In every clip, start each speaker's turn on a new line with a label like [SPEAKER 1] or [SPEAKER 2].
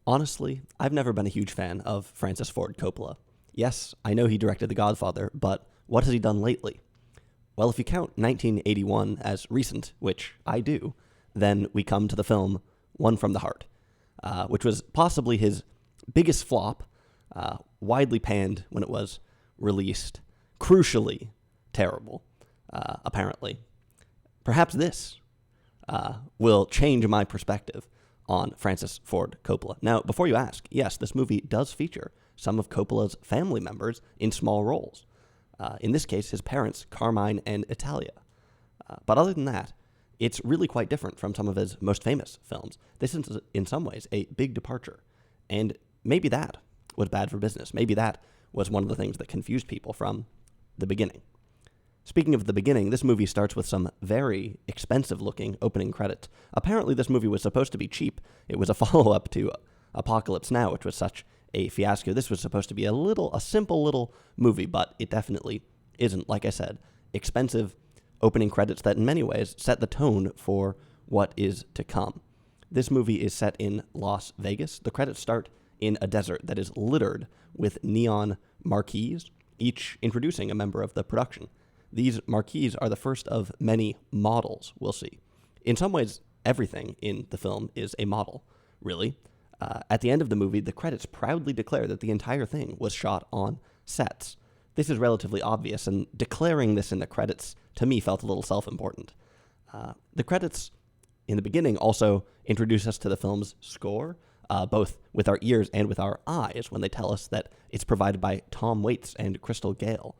[SPEAKER 1] Honestly, I've never been a huge fan of Francis Ford Coppola. Yes, I know he directed The Godfather, but what has he done lately? Well, if you count 1981 as recent, which I do, then we come to the film One from the Heart, which was possibly his biggest flop, widely panned when it was released, crucially terrible, apparently. Perhaps this will change my perspective on Francis Ford Coppola. Now, before you ask, yes, this movie does feature some of Coppola's family members in small roles. In this case, his parents, Carmine and Italia. But other than that, it's really quite different from some of his most famous films. This is, in some ways, a big departure. And maybe that was bad for business. Maybe that was one of the things that confused people from the beginning. Speaking of the beginning, this movie starts with some very expensive-looking opening credits. Apparently, this movie was supposed to be cheap. It was a follow-up to Apocalypse Now, which was such a fiasco. This was supposed to be a simple little movie, but it definitely isn't. Like I said, expensive opening credits that in many ways set the tone for what is to come. This movie is set in Las Vegas. The credits start in a desert that is littered with neon marquees, each introducing a member of the production. These marquees are the first of many models we'll see. In some ways, everything in the film is a model, really. At the end of the movie, the credits proudly declare that the entire thing was shot on sets. This is relatively obvious, and declaring this in the credits, to me, felt a little self-important. The credits in the beginning also introduce us to the film's score, both with our ears and with our eyes, when they tell us that it's provided by Tom Waits and Crystal Gale.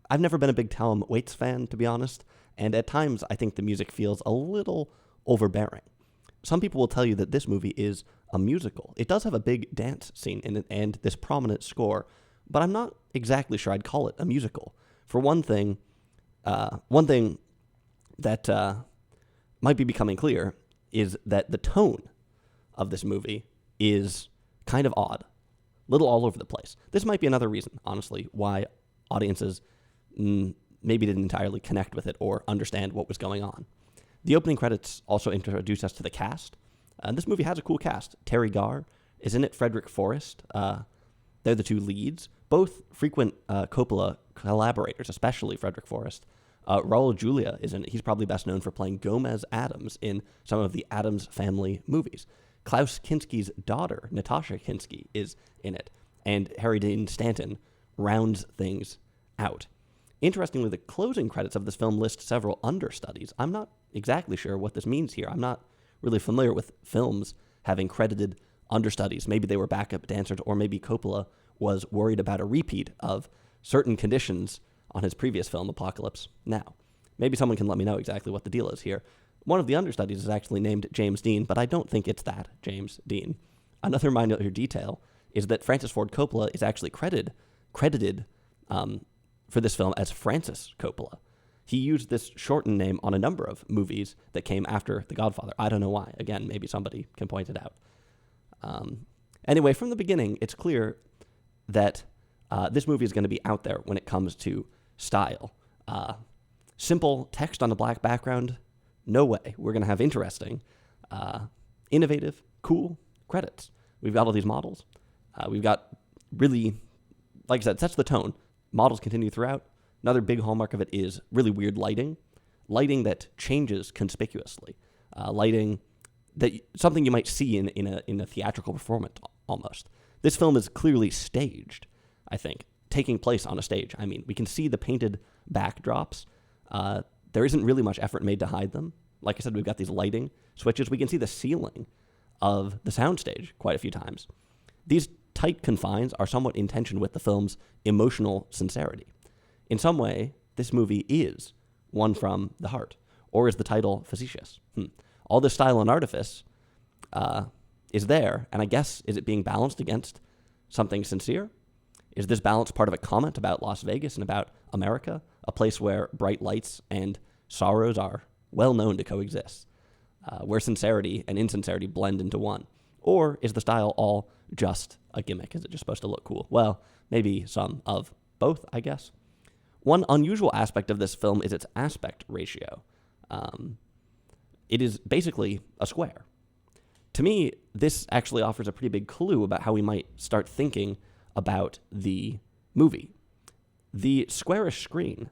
[SPEAKER 1] I've never been a big Tom Waits fan, to be honest, and at times I think the music feels a little overbearing. Some people will tell you that this movie is a musical. It does have a big dance scene in it and this prominent score, but I'm not exactly sure I'd call it a musical. For one thing that might be becoming clear is that the tone of this movie is kind of odd, little all over the place. This might be another reason, honestly, why audiences maybe didn't entirely connect with it or understand what was going on. The opening credits also introduce us to the cast. This movie has a cool cast. Terry Garr is in it. Frederick Forrest. They're the two leads. Both frequent Coppola collaborators, especially Frederick Forrest. Raul Julia is in it. He's probably best known for playing Gomez Addams in some of the Addams Family movies. Klaus Kinski's daughter, Natasha Kinski, is in it. And Harry Dean Stanton rounds things out. Interestingly, the closing credits of this film list several understudies. I'm not exactly sure what this means here. I'm not really familiar with films having credited understudies. Maybe they were backup dancers, or maybe Coppola was worried about a repeat of certain conditions on his previous film, Apocalypse Now. Maybe someone can let me know exactly what the deal is here. One of the understudies is actually named James Dean, but I don't think it's that James Dean. Another minor detail is that Francis Ford Coppola is actually credited for this film as Francis Coppola. He used this shortened name on a number of movies that came after The Godfather. I don't know why. Again, maybe somebody can point it out. Anyway, from the beginning, it's clear that this movie is going to be out there when it comes to style. Simple text on a black background, no way. We're going to have interesting, innovative, cool credits. We've got all these models. We've got really, like I said, sets the tone. Models continue throughout. Another big hallmark of it is really weird lighting that changes conspicuously, lighting that something you might see in a theatrical performance almost. This film is clearly staged, I think, taking place on a stage. I mean, we can see the painted backdrops. There isn't really much effort made to hide them. Like I said, we've got these lighting switches. We can see the ceiling of the soundstage quite a few times. These tight confines are somewhat in tension with the film's emotional sincerity. In some way, this movie is One from the Heart, or is the title facetious? All this style and artifice is there, and I guess, is it being balanced against something sincere? Is this balance part of a comment about Las Vegas and about America, a place where bright lights and sorrows are well known to coexist, where sincerity and insincerity blend into one? Or is the style all just a gimmick? Is it just supposed to look cool? Well, maybe some of both, I guess. One unusual aspect of this film is its aspect ratio. It is basically a square. To me, this actually offers a pretty big clue about how we might start thinking about the movie. The squarish screen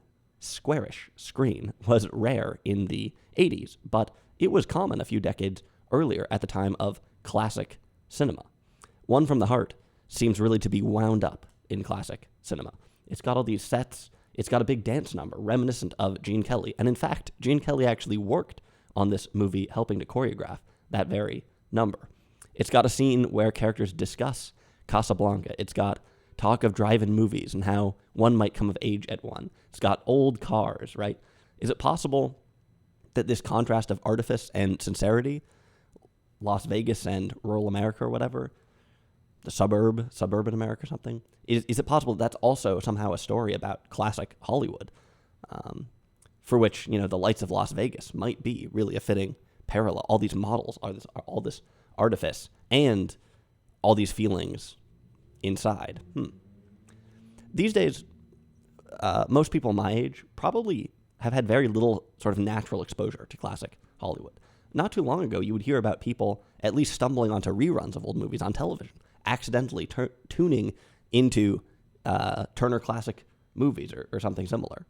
[SPEAKER 1] was rare in the 80s, but it was common a few decades earlier at the time of classic cinema. One from the Heart seems really to be wound up in classic cinema. It's got all these sets. It's got a big dance number reminiscent of Gene Kelly. And in fact, Gene Kelly actually worked on this movie helping to choreograph that very number. It's got a scene where characters discuss Casablanca. It's got talk of drive-in movies and how one might come of age at one. It's got old cars, right? Is it possible that this contrast of artifice and sincerity, Las Vegas and rural America or whatever, the suburban America or something, is it possible that's also somehow a story about classic Hollywood, for which, the lights of Las Vegas might be really a fitting parallel? All these models are all this artifice and all these feelings inside. These days, most people my age probably have had very little sort of natural exposure to classic Hollywood. Not too long ago, you would hear about people at least stumbling onto reruns of old movies on television, accidentally tuning into Turner Classic Movies or something similar.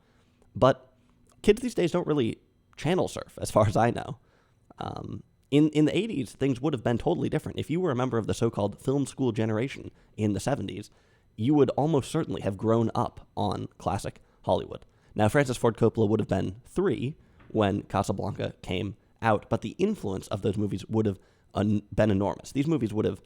[SPEAKER 1] But kids these days don't really channel surf, as far as I know. In the 80s, things would have been totally different. If you were a member of the so-called film school generation in the 70s, you would almost certainly have grown up on classic Hollywood. Now, Francis Ford Coppola would have been 3 when Casablanca came out, but the influence of those movies would have been enormous. These movies would have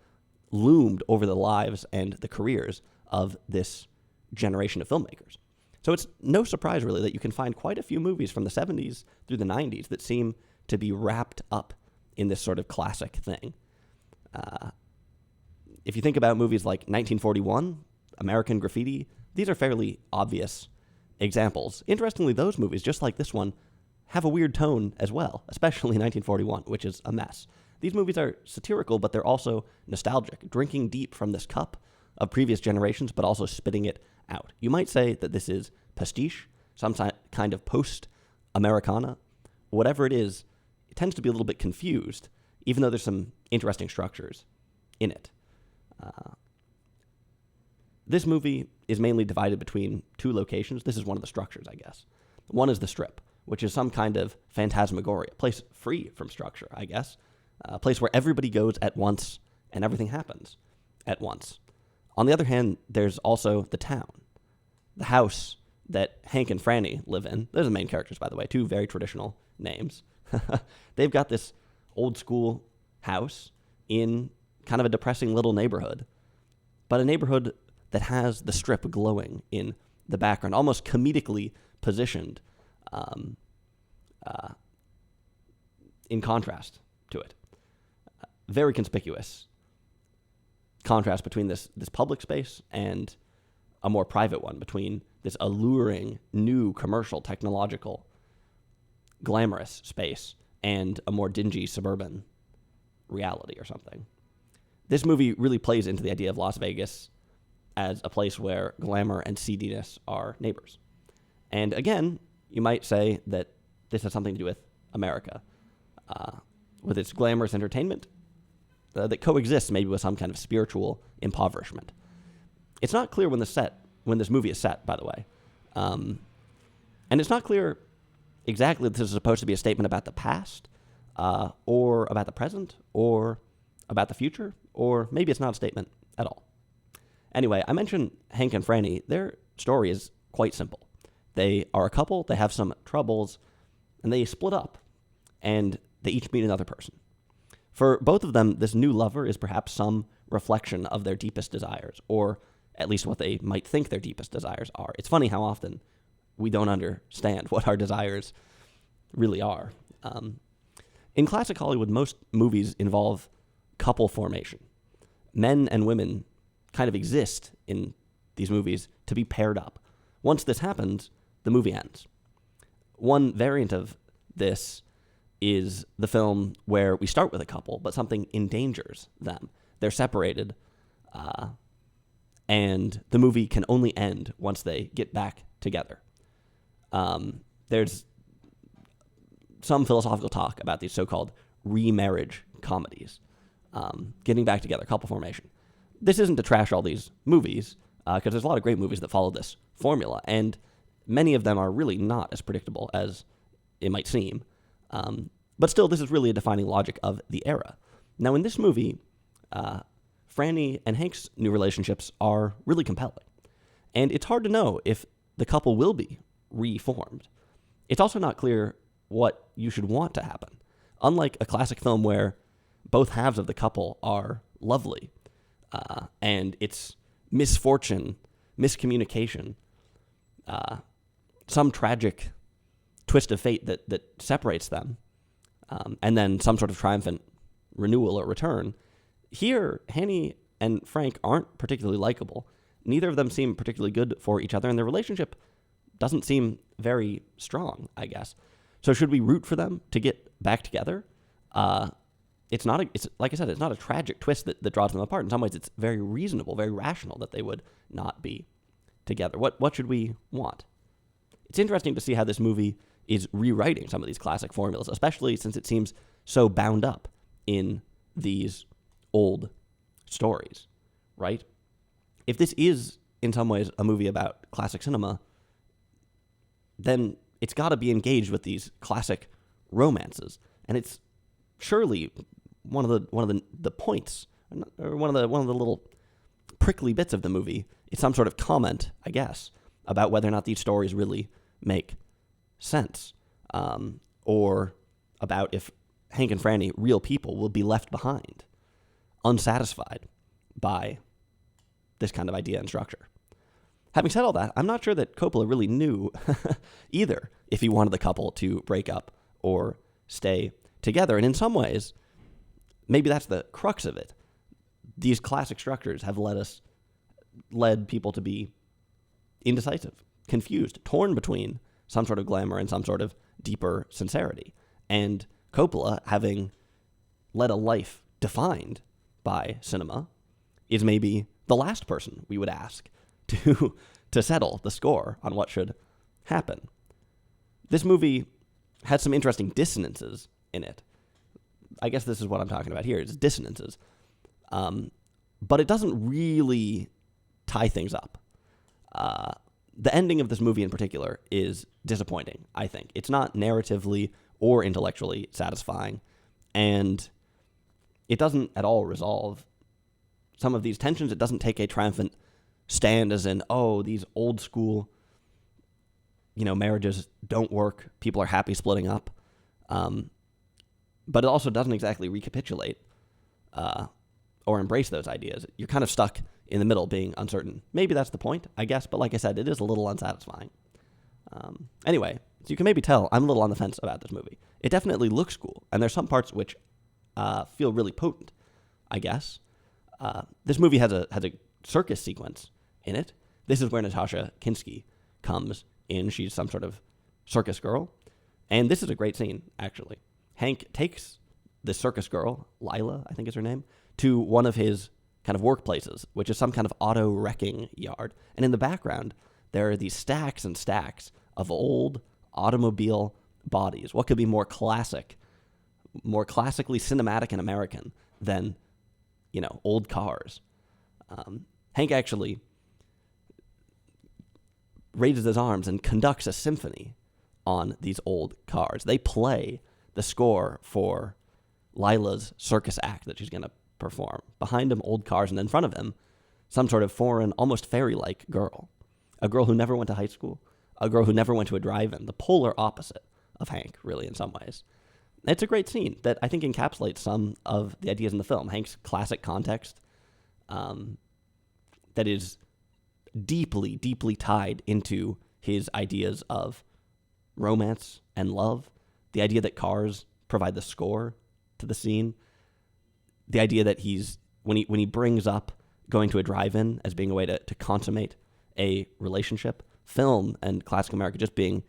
[SPEAKER 1] loomed over the lives and the careers of this generation of filmmakers. So it's no surprise, really, that you can find quite a few movies from the 70s through the 90s that seem to be wrapped up in this sort of classic thing. If you think about movies like 1941, American Graffiti, these are fairly obvious examples. Interestingly, those movies, just like this one, have a weird tone as well, especially 1941, which is a mess. These movies are satirical, but they're also nostalgic, drinking deep from this cup of previous generations, but also spitting it out. You might say that this is pastiche, some kind of post-Americana. Whatever it is, it tends to be a little bit confused, even though there's some interesting structures in it. This movie is mainly divided between 2 locations. This is one of the structures, I guess. One is the Strip, which is some kind of phantasmagoria, a place free from structure, I guess, a place where everybody goes at once and everything happens at once. On the other hand, there's also the town, the house that Hank and Franny live in. Those are the main characters, by the way, 2 very traditional names. They've got this old school house in kind of a depressing little neighborhood, but a neighborhood that has the Strip glowing in the background, almost comedically positioned in contrast to it. Very conspicuous contrast between this public space and a more private one, between this alluring, new, commercial, technological, glamorous space and a more dingy suburban reality or something. This movie really plays into the idea of Las Vegas as a place where glamour and seediness are neighbors. And again, you might say that this has something to do with America, with its glamorous entertainment that coexists maybe with some kind of spiritual impoverishment. It's not clear when this movie is set, by the way. And it's not clear exactly if this is supposed to be a statement about the past, or about the present, or about the future, or maybe it's not a statement at all. Anyway, I mentioned Hank and Franny. Their story is quite simple. They are a couple, they have some troubles, and they split up, and they each meet another person. For both of them, this new lover is perhaps some reflection of their deepest desires, or at least what they might think their deepest desires are. It's funny how often we don't understand what our desires really are. In classic Hollywood, most movies involve couple formation. Men and women kind of exist in these movies to be paired up. Once this happens, the movie ends. One variant of this is the film where we start with a couple, but something endangers them. They're separated, and the movie can only end once they get back together. There's some philosophical talk about these so-called remarriage comedies. getting back together, couple formation. This isn't to trash all these movies, because there's a lot of great movies that follow this formula, and many of them are really not as predictable as it might seem. But still, this is really a defining logic of the era. Now, in this movie, Franny and Hank's new relationships are really compelling. And it's hard to know if the couple will be reformed. It's also not clear what you should want to happen. Unlike a classic film where both halves of the couple are lovely, and it's misfortune, miscommunication, some tragic twist of fate that separates them, and then some sort of triumphant renewal or return. Here, Hanny and Frank aren't particularly likable. Neither of them seem particularly good for each other, and their relationship doesn't seem very strong, I guess. So should we root for them to get back together? It's like I said, it's not a tragic twist that draws them apart. In some ways, it's very reasonable, very rational that they would not be together. What should we want? It's interesting to see how this movie is rewriting some of these classic formulas, especially since it seems so bound up in these old stories, right? If this is, in some ways, a movie about classic cinema, then it's got to be engaged with these classic romances, and it's surely one of the points, or one of the little prickly bits of the movie is some sort of comment, I guess, about whether or not these stories really make sense, or about if Hank and Franny, real people, will be left behind, unsatisfied by this kind of idea and structure. Having said all that, I'm not sure that Coppola really knew either if he wanted the couple to break up or stay together. And in some ways, maybe that's the crux of it. These classic structures have led people to be indecisive, confused, torn between some sort of glamour and some sort of deeper sincerity. And Coppola, having led a life defined by cinema, is maybe the last person we would ask to settle the score on what should happen. This movie has some interesting dissonances in it. I guess this is what I'm talking about here, is dissonances. But it doesn't really tie things up. The ending of this movie in particular is disappointing, I think. It's not narratively or intellectually satisfying, and it doesn't at all resolve some of these tensions. It doesn't take a triumphant stand as in, oh, these old school, marriages don't work. People are happy splitting up. But it also doesn't exactly recapitulate or embrace those ideas. You're kind of stuck in the middle, being uncertain. Maybe that's the point, I guess. But like I said, it is a little unsatisfying. Anyway, so you can maybe tell I'm a little on the fence about this movie. It definitely looks cool, and there's some parts which feel really potent, I guess. This movie has a circus sequence in it. This is where Natasha Kinski comes in. She's some sort of circus girl. And this is a great scene, actually. Hank takes the circus girl, Lila, I think is her name, to one of his kind of workplaces, which is some kind of auto wrecking yard. And in the background, there are these stacks and stacks of old automobile bodies. What could be more classic, more classically cinematic and American than, old cars? Hank actually raises his arms and conducts a symphony on these old cars. They play the score for Lila's circus act that she's going to perform. Behind him, old cars, and in front of him, some sort of foreign, almost fairy-like girl. A girl who never went to high school. A girl who never went to a drive-in. The polar opposite of Hank, really, in some ways. It's a great scene that I think encapsulates some of the ideas in the film. Hank's classic context that is deeply, deeply tied into his ideas of romance and love. The idea that cars provide the score to the scene. The idea that when he brings up going to a drive-in as being a way to consummate a relationship, film and classic America just being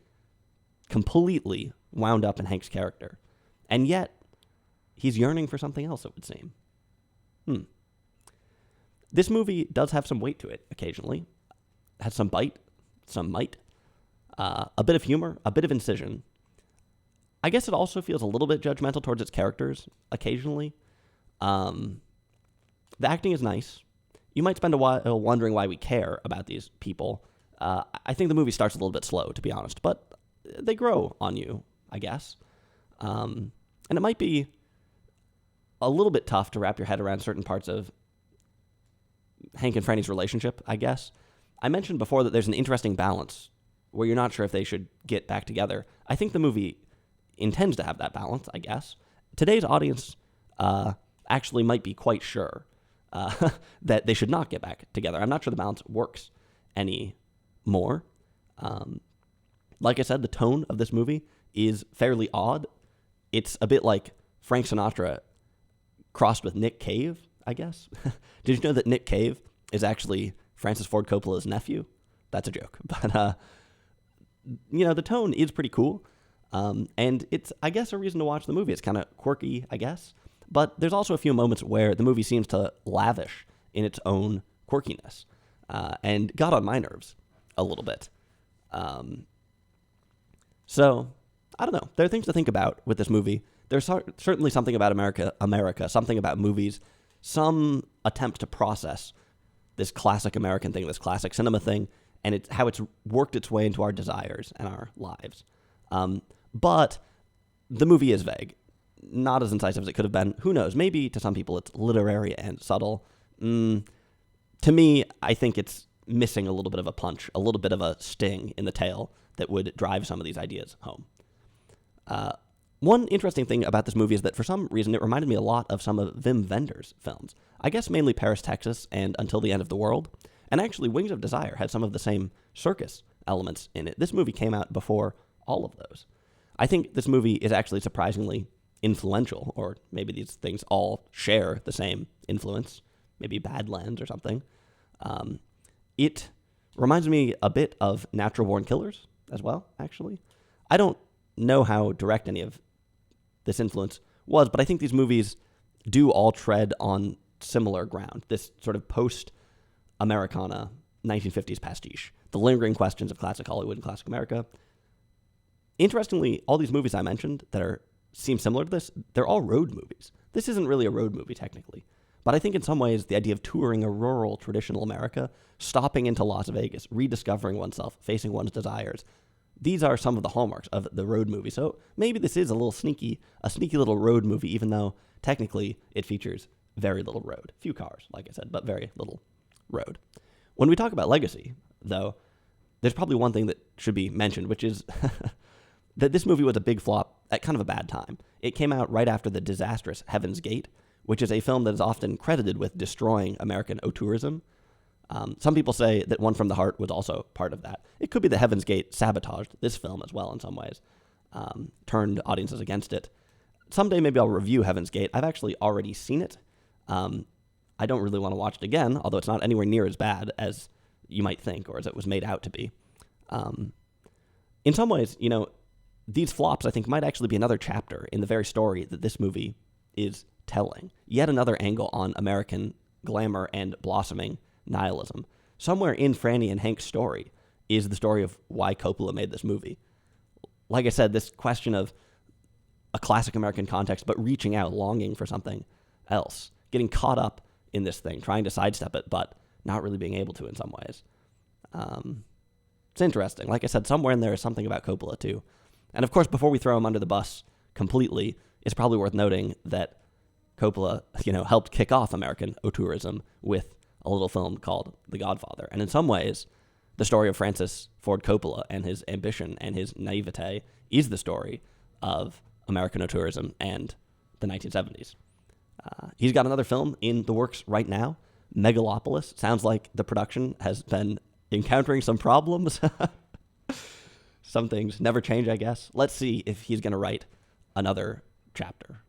[SPEAKER 1] completely wound up in Hank's character. And yet, he's yearning for something else, it would seem. This movie does have some weight to it occasionally. It has some bite, some might, a bit of humor, a bit of incision. I guess it also feels a little bit judgmental towards its characters occasionally. The acting is nice. You might spend a while wondering why we care about these people. I think the movie starts a little bit slow, to be honest, but they grow on you, I guess. And it might be a little bit tough to wrap your head around certain parts of Hank and Franny's relationship, I guess. I mentioned before that there's an interesting balance where you're not sure if they should get back together. I think the movie intends to have that balance, I guess. Today's audience actually might be quite sure that they should not get back together. I'm not sure the balance works anymore. Like I said, the tone of this movie is fairly odd. It's a bit like Frank Sinatra crossed with Nick Cave, I guess. Did you know that Nick Cave is actually Francis Ford Coppola's nephew? That's a joke. But, the tone is pretty cool. And it's, I guess, a reason to watch the movie. It's kind of quirky, I guess. But there's also a few moments where the movie seems to lavish in its own quirkiness and got on my nerves a little bit. So, I don't know. There are things to think about with this movie. There's certainly something about America, something about movies, some attempt to process this classic American thing, this classic cinema thing, and how it's worked its way into our desires and our lives. But the movie is vague. Not as incisive as it could have been. Who knows? Maybe to some people it's literary and subtle. To me, I think it's missing a little bit of a punch, a little bit of a sting in the tail that would drive some of these ideas home. One interesting thing about this movie is that for some reason it reminded me a lot of some of Wim Wenders' films. I guess mainly Paris, Texas, and Until the End of the World. And actually, Wings of Desire had some of the same circus elements in it. This movie came out before all of those. I think this movie is actually surprisingly influential, or maybe these things all share the same influence, maybe Badlands or something. It reminds me a bit of Natural Born Killers as well, actually. I don't know how direct any of this influence was, but I think these movies do all tread on similar ground, this sort of post-Americana 1950s pastiche, the lingering questions of classic Hollywood and classic America. Interestingly, all these movies I mentioned that seem similar to this, they're all road movies. This isn't really a road movie, technically. But I think in some ways, the idea of touring a rural, traditional America, stopping into Las Vegas, rediscovering oneself, facing one's desires, these are some of the hallmarks of the road movie. So maybe this is a sneaky little road movie, even though technically it features very little road. Few cars, like I said, but very little road. When we talk about legacy, though, there's probably one thing that should be mentioned, which is that this movie was a big flop at kind of a bad time. It came out right after the disastrous Heaven's Gate, which is a film that is often credited with destroying American auteurism. Some people say that One from the Heart was also part of that. It could be that Heaven's Gate sabotaged this film as well in some ways, turned audiences against it. Someday maybe I'll review Heaven's Gate. I've actually already seen it. I don't really want to watch it again, although it's not anywhere near as bad as you might think or as it was made out to be. In some ways, these flops, I think, might actually be another chapter in the very story that this movie is telling. Yet another angle on American glamour and blossoming nihilism. Somewhere in Franny and Hank's story is the story of why Coppola made this movie. Like I said, this question of a classic American context, but reaching out, longing for something else, getting caught up in this thing, trying to sidestep it, but not really being able to in some ways. It's interesting. Like I said, somewhere in there is something about Coppola, too. And of course, before we throw him under the bus completely, it's probably worth noting that Coppola, helped kick off American auteurism with a little film called The Godfather. And in some ways, the story of Francis Ford Coppola and his ambition and his naivete is the story of American auteurism and the 1970s. He's got another film in the works right now, Megalopolis. Sounds like the production has been encountering some problems. Some things never change, I guess. Let's see if he's going to write another chapter